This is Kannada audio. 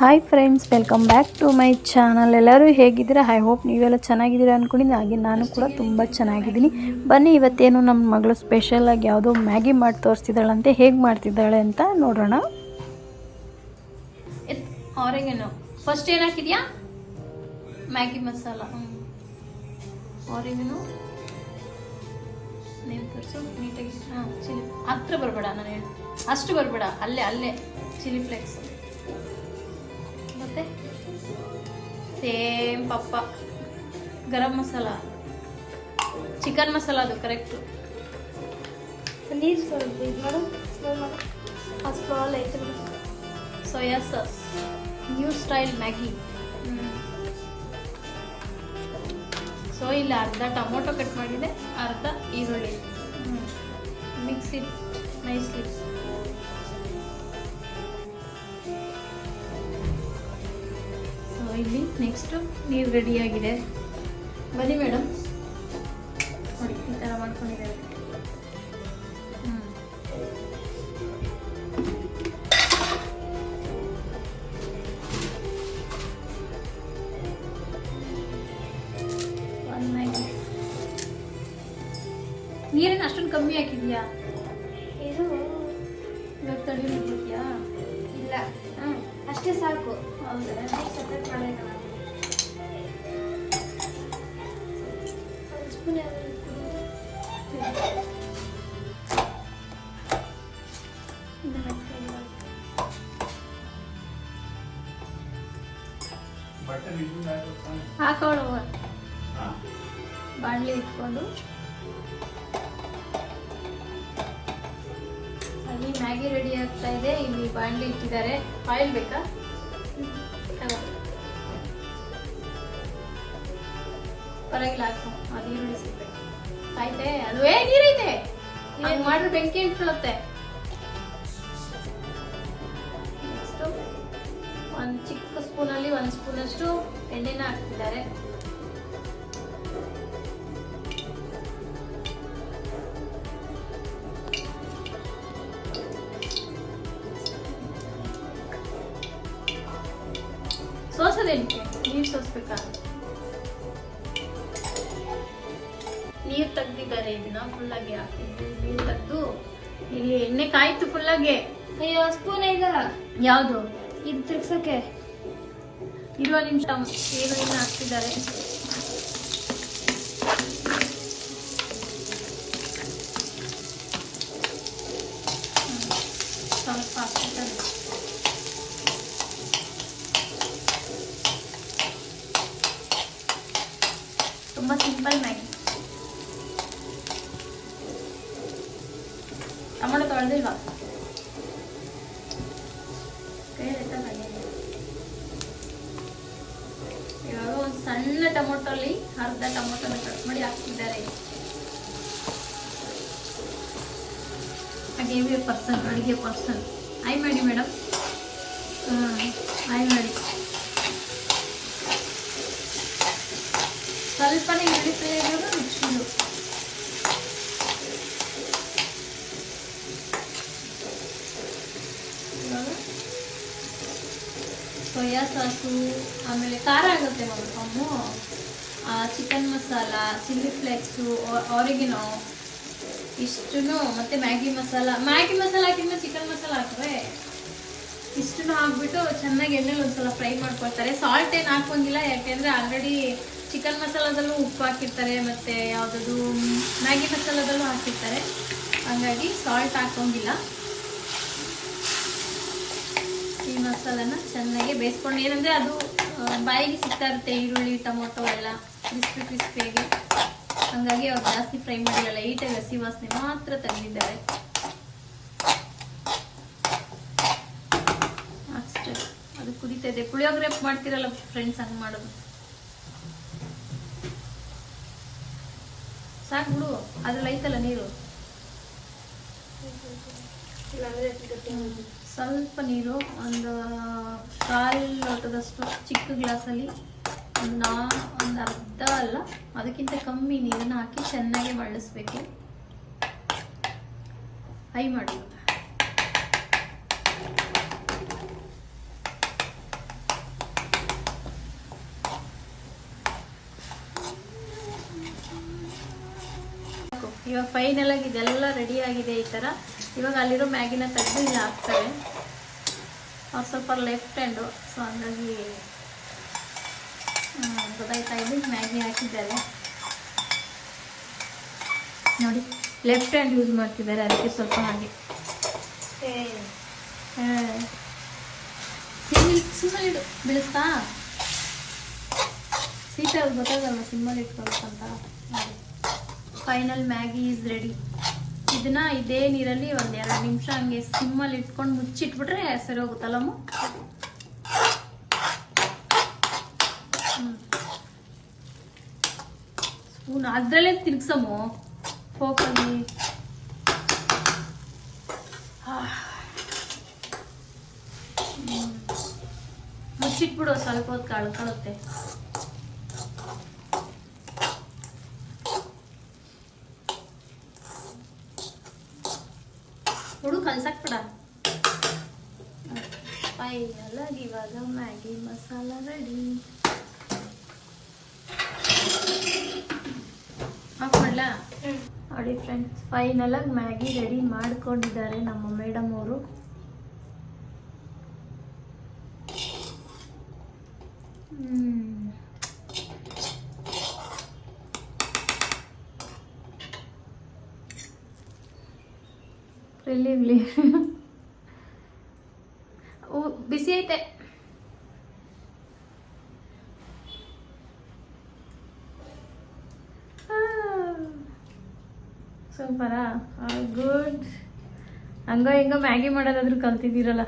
Hi friends, welcome back to my channel. ಎಲ್ಲರೂ ಹೇಗಿದ್ದೀರಾ? ಐ ಹೋಪ್ ನೀವೆಲ್ಲ ಚೆನ್ನಾಗಿದ್ದೀರಾ ಅಂದ್ಕೊಂಡಿದ್ದೀನಿ. ಹಾಗೆ ನಾನು ಕೂಡ ತುಂಬ ಚೆನ್ನಾಗಿದ್ದೀನಿ. ಬನ್ನಿ, ಇವತ್ತೇನು ನಮ್ಮ ಮಗಳು ಸ್ಪೆಷಲಾಗಿ ಯಾವುದೋ ಮ್ಯಾಗಿ ಮಾಡಿ ತೋರಿಸ್ತಿದ್ದಾಳಂತೆ. ಹೇಗೆ ಮಾಡ್ತಿದ್ದಾಳೆ ಅಂತ ನೋಡೋಣ. ಆರೆಗೇನೋ ಫಸ್ಟ್ ಏನು ಹಾಕಿದ್ಯಾ? ಮ್ಯಾಗಿ ಮಸಾಲ, ಆರೆಗೇನೋ ನೀವು ತೋರಿಸು ನೀಟಾಗಿ. ಚಿಲ್ಲಿ ಹತ್ರ ಬರಬೇಡ, ನಾನು ಹೇಳಿ ಅಷ್ಟು ಬರಬೇಡ, ಅಲ್ಲೇ ಅಲ್ಲೇ ಚಿಲ್ಲಿ ಫ್ಲೇಕ್ಸ್. ಮತ್ತೆ ಸೇಮ್ ಪಪ್ಪ, ಗರಂ ಮಸಾಲ, ಚಿಕನ್ ಮಸಾಲ, ಅದು ಕರೆಕ್ಟು. ನೀರು ಸ್ವಲ್ಪ ಇದು ಮಾಡು, ಸ್ಲೋ ಮಾಡು. ಸ್ಲೋ ಅಲ್ಲ ಐತೆ. Soya sauce, new style Maggi. So ಇಲ್ಲಿ ಅರ್ಧ ಟೊಮೊಟೊ ಕಟ್ ಮಾಡಿದೆ, ಅರ್ಧ ಈರುಳ್ಳಿ. Mix it nicely. ಸೊ ಇಲ್ಲಿ ನೆಕ್ಸ್ಟು ನೀರು ರೆಡಿಯಾಗಿದೆ. ಬನ್ನಿ ಮೇಡಮ್, ನೋಡಿ ಈ ಥರ ಮಾಡ್ಕೊಂಡಿದ್ದೇವೆ. ನೀರೇನು ಅಷ್ಟೊಂದು ಕಮ್ಮಿ ಹಾಕಿದ್ಯಾ? ಇದು ಇವಾಗ ತಡಿಯಾ? ಇಲ್ಲ, ಅಷ್ಟೇ ಸಾಕು. ಹೌದಾ? ಸಪ್ರೇಟ್ ಮಾಡಬೇಕು. ಒಂದು ಸ್ಪೂನ್ ಹಾಕೊಳ್ಳುವ ಬಾಣಲಿ ಇಟ್ಕೊಂಡು ಅಲ್ಲಿ ಮ್ಯಾಗಿ ರೆಡಿ ಆಗ್ತಾ ಇದೆ. ಇಲ್ಲಿ ಬಾಣಲಿ ಇಟ್ಟಿದ್ದಾರೆ. ಆಯಿಲ್ ಬೇಕಾ? ಪರವಾಗಿಲ್ಲ, ಹಾಕು. ಅದು ಈರುಳ್ಳಿ ಸಿಗ್ಬೇಕು. ಆಯ್ತೆ, ಅದು ನೀರೈತೆ, ಹಂಗೆ ಮಾಡ್ರೆ ಬೆಂಕಿ ಇಟ್ಕೊಳ್ಳುತ್ತೆ. ನೆಕ್ಸ್ಟು ಒಂದು ಚಿಕ್ಕ ಸ್ಪೂನಲ್ಲಿ 1 ಸ್ಪೂನಷ್ಟು ಎಣ್ಣೆನ ಹಾಕ್ತಿದ್ದಾರೆ. ಸೋಸೋದೇನಕ್ಕೆ? ನೀರು ಸೋಸ್ಬೇಕಾ? ನೀರು ತೆಗ್ದಿದ್ದಾರೆ. ಇದನ್ನ ಫುಲ್ಲಾಗಿ ಹಾಕಿದ್ದು ನೀರು ತೆಗ್ದು ಇಲ್ಲಿ ಎಣ್ಣೆ ಕಾಯ್ತು ಫುಲ್ಲಾಗಿ. ಅಯ್ಯೋ, ಸ್ಪೂನ್ ಈಗ ಯಾವುದು? ಇದು ತಿರ್ಗ್ಸಕ್ಕೆ. ಇರುವ ನಿಮಿಷ ಈರುಳ್ಳಿನ ಹಾಕ್ತಿದ್ದಾರೆ. ಸ್ವಲ್ಪ ಹಾಕ್ತಿದ್ದಾರೆ. ತುಂಬ ಸಿಂಪಲ್ ಮ್ಯಾಗಿ. ಟೊಮೊಟೊ ತೊಳೆದಿಲ್ವಾ? ಇವಾಗ ಒಂದು ಸಣ್ಣ ಟೊಮೊಟೊಲಿ ಅರ್ಧ ಟೊಮೊಟೊನ ಕಟ್ ಮಾಡಿ ಹಾಕ್ತಿದ್ದಾರೆ. ಅಡುಗೆ ಪರ್ಸನ್ ಆಯ್ ಮಾಡಿ ಮೇಡಮ್. ಆಯ್ ಮಾಡಿ. ಸ್ವಲ್ಪನೇ ಈರುಳ್ಳಿ ಫ್ರೈ ಆಗಿರೋದು ರುಚಿದು. ಸೋಯಾ ಸಾಸು, ಆಮೇಲೆ ಖಾರ ಆಗುತ್ತೆ ನೋಡಿ ಕಮ್ಮು. Chicken masala, chilli flakes, oregano ಇಷ್ಟು, ಮತ್ತೆ ಮ್ಯಾಗಿ ಮಸಾಲ ಹಾಕಿದ್ಮೇಲೆ ಚಿಕನ್ ಮಸಾಲ ಹಾಕ್ರೆ ಇಷ್ಟನ್ನು ಹಾಕ್ಬಿಟ್ಟು ಚೆನ್ನಾಗಿ ಎಣ್ಣೆಲಿ ಒಂದ್ಸಲ ಫ್ರೈ ಮಾಡ್ಕೊಳ್ತಾರೆ. ಸಾಲ್ಟ್ ಏನು ಹಾಕೋಂಗಿಲ್ಲ, ಯಾಕೆಂದರೆ ಆಲ್ರೆಡಿ ಚಿಕನ್ ಮಸಾಲದಲ್ಲೂ ಉಪ್ಪು ಹಾಕಿರ್ತಾರೆ, ಮತ್ತು ಯಾವುದದು ಮ್ಯಾಗಿ ಮಸಾಲದಲ್ಲೂ ಹಾಕಿರ್ತಾರೆ. ಹಾಗಾಗಿ ಸಾಲ್ಟ್ ಹಾಕೋಂಗಿಲ್ಲ. ಈ ಮಸಾಲನ ಚೆನ್ನಾಗಿ ಬೇಯಿಸ್ಕೊಂಡು, ಏನಂದರೆ ಅದು ಬಾಯಿಗೆ ಸಿಗ್ತಾ ಇರುತ್ತೆ, ಈರುಳ್ಳಿ ಟೊಮೊಟೊ ಎಲ್ಲ ಕ್ರಿಸ್ಪಿಯಾಗಿ. ಹಾಗಾಗಿ ಅವ್ರು ಜಾಸ್ತಿ ಫ್ರೈ ಮಾಡಿಲ್ಲ, ಲೈಟಾಗಿ ಹಸಿ ವಾಸನೆ ಮಾತ್ರ ತೆಗೆದಿದ್ದಾರೆ ಅಷ್ಟೇ. ಅದು ಕುದೀತಾ ಇದೆ. ಪುಳಿಯೋಗರೆ ಮಾಡ್ತಿರಲ್ಲ ಫ್ರೆಂಡ್ಸ್, ಹಂಗೆ ಮಾಡೋದು. ಸಾಕು ಬಿಡು, ಅದ್ರಲ್ಲಿ ಐತಲ್ಲ ನೀರು. ಸ್ವಲ್ಪ ನೀರು, ಒಂದು 1/4 ಲೋಟದಷ್ಟು ಚಿಕ್ಕ ಗ್ಲಾಸಲ್ಲಿ ಒಂದು ಅರ್ಧ ಅಲ್ಲ, ಅದಕ್ಕಿಂತ ಕಮ್ಮಿ ನೀರನ್ನು ಹಾಕಿ ಚೆನ್ನಾಗಿ ಮಳ್ಳಿಸ್ಬೇಕು. ಹೈ ಮಾಡಿ. ಇವಾಗ ಫೈನಲ್ ಆಗಿ ಇದೆಲ್ಲ ರೆಡಿ ಆಗಿದೆ ಈ ಥರ. ಇವಾಗ ಅಲ್ಲಿರೋ ಮ್ಯಾಗಿನ ತೆಗೆದು ಇಲ್ಲಿ ಹಾಕ್ತಾರೆ. ಅವ್ರು ಸ್ವಲ್ಪ ಲೆಫ್ಟ್ ಹ್ಯಾಂಡು, ಸೊ ಹಂಗಾಗಿ ಗೊತ್ತಾಯ್ತಾ ಇದು ಮ್ಯಾಗಿ ಹಾಕಿದ್ದಾರೆ ನೋಡಿ. ಲೆಫ್ಟ್ ಹ್ಯಾಂಡ್ ಯೂಸ್ ಮಾಡ್ತಿದ್ದಾರೆ, ಅದಕ್ಕೆ ಸ್ವಲ್ಪ ಹಾಗೆ ಸಿಮ್ಮಲ್ಲಿ ಇಡು, ಬೀಳುತ್ತಾ ಸೀಟಾ ಗೊತ್ತಾಗಲ್ಲ ಸಿಮ್ಮಲ್ಲಿ ಇಟ್ಕೊಬೇಕಂತ. Final Maggi is ready. ಇದನ್ನ ಇದೇ ನೀರಲ್ಲಿ ಒಂದು 2 ನಿಮಿಷ ಹಂಗೆ ಸಿಮ್ಮಲ್ಲಿ ಇಟ್ಕೊಂಡು ಮುಚ್ಚಿಟ್ಬಿಟ್ರೆ ಸರಿ ಹೋಗುತ್ತಲ್ಲಮ್ಮ. ಸ್ಪೂನ್ ಅದರಲ್ಲೇ ತಿರ್ಗ್ಸಮ್ಮು ಫೋಕಲ್ಲಿ. ಮುಚ್ಚಿಟ್ಬಿಡು, ಸ್ವಲ್ಪ ಹೊತ್ತು ಕಳ್ಕೊಳ್ಳುತ್ತೆ. ಹುಡು ಕಲ್ಸಾಕ್ಬಿಡ. ಫೈನಲ್ ಆಗಿ ಇವಾಗ ಮ್ಯಾಗಿ ಮಸಾಲ ರೆಡಿ. ಆಫ್ ಮಾಡಲಾ? ನೋಡಿ ಫ್ರೆಂಡ್ಸ್, ಫೈನಲ್ ಆಗಿ ಮ್ಯಾಗಿ ರೆಡಿ ಮಾಡ್ಕೊಂಡಿದ್ದಾರೆ ನಮ್ಮ ಮೇಡಮ್ ಅವರು. ಇಲ್ಲಿ ಬಿಸಿ ಐತೆ. ಸೂಪರಾ, ಗುಡ್. ಹಂಗೋ ಹಿಂಗೋ ಮ್ಯಾಗಿ ಮಾಡೋದಾದ್ರೂ ಕಲ್ತಿದ್ದೀರಲ್ಲ.